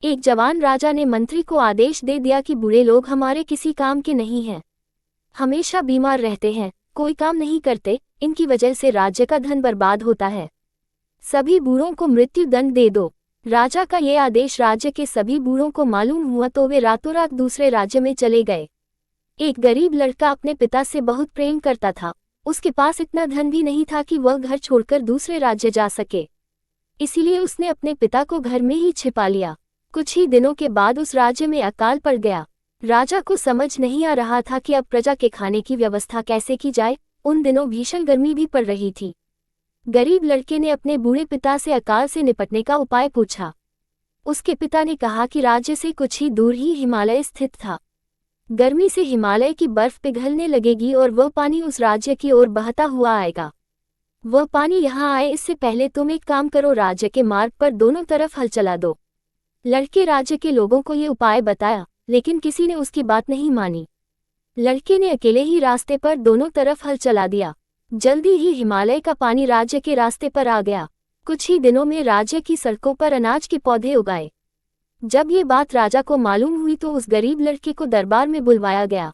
एक जवान राजा ने मंत्री को आदेश दे दिया कि बूढ़े लोग हमारे किसी काम के नहीं हैं, हमेशा बीमार रहते हैं, कोई काम नहीं करते, इनकी वजह से राज्य का धन बर्बाद होता है। सभी बूढ़ों को मृत्यु दंड दे दो। राजा का ये आदेश राज्य के सभी बूढ़ों को मालूम हुआ तो वे रातों रात दूसरे राज्य में चले गए। एक गरीब लड़का अपने पिता से बहुत प्रेम करता था। उसके पास इतना धन भी नहीं था कि वह घर छोड़कर दूसरे राज्य जा सके, इसीलिए उसने अपने पिता को घर में ही छिपा लिया। कुछ ही दिनों के बाद उस राज्य में अकाल पड़ गया। राजा को समझ नहीं आ रहा था कि अब प्रजा के खाने की व्यवस्था कैसे की जाए। उन दिनों भीषण गर्मी भी पड़ रही थी। गरीब लड़के ने अपने बूढ़े पिता से अकाल से निपटने का उपाय पूछा। उसके पिता ने कहा कि राज्य से कुछ ही दूर ही हिमालय स्थित था। गर्मी से हिमालय की बर्फ पिघलने लगेगी और वह पानी उस राज्य की ओर बहता हुआ आएगा। वह पानी यहाँ आए इससे पहले तुम एक काम करो, राज्य के मार्ग पर दोनों तरफ हल चला दो। लड़के राज्य के लोगों को ये उपाय बताया, लेकिन किसी ने उसकी बात नहीं मानी। लड़के ने अकेले ही रास्ते पर दोनों तरफ हल चला दिया। जल्दी ही हिमालय का पानी राज्य के रास्ते पर आ गया। कुछ ही दिनों में राज्य की सड़कों पर अनाज के पौधे उगाए। जब ये बात राजा को मालूम हुई तो उस गरीब लड़के को दरबार में बुलवाया गया।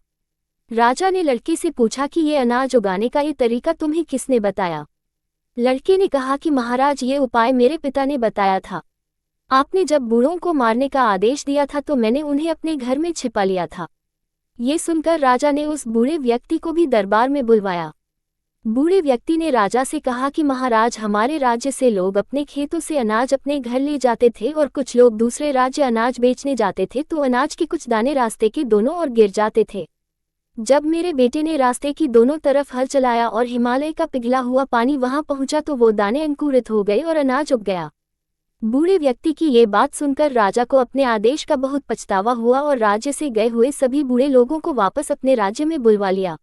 राजा ने लड़के से पूछा कि ये अनाज उगाने का ये तरीका तुम्हें किसने बताया? लड़के ने कहा कि महाराज, ये उपाय मेरे पिता ने बताया था। आपने जब बूढ़ों को मारने का आदेश दिया था तो मैंने उन्हें अपने घर में छिपा लिया था। ये सुनकर राजा ने उस बूढ़े व्यक्ति को भी दरबार में बुलवाया। बूढ़े व्यक्ति ने राजा से कहा कि महाराज, हमारे राज्य से लोग अपने खेतों से अनाज अपने घर ले जाते थे और कुछ लोग दूसरे राज्य अनाज बेचने जाते थे तो अनाज के कुछ दाने रास्ते के दोनों ओर गिर जाते थे। जब मेरे बेटे ने रास्ते की दोनों तरफ हल चलाया और हिमालय का पिघला हुआ पानी वहां पहुंचा तो वो दाने अंकुरित हो गए और अनाज उग गया। बूढ़े व्यक्ति की ये बात सुनकर राजा को अपने आदेश का बहुत पछतावा हुआ और राज्य से गए हुए सभी बूढ़े लोगों को वापस अपने राज्य में बुलवा लिया।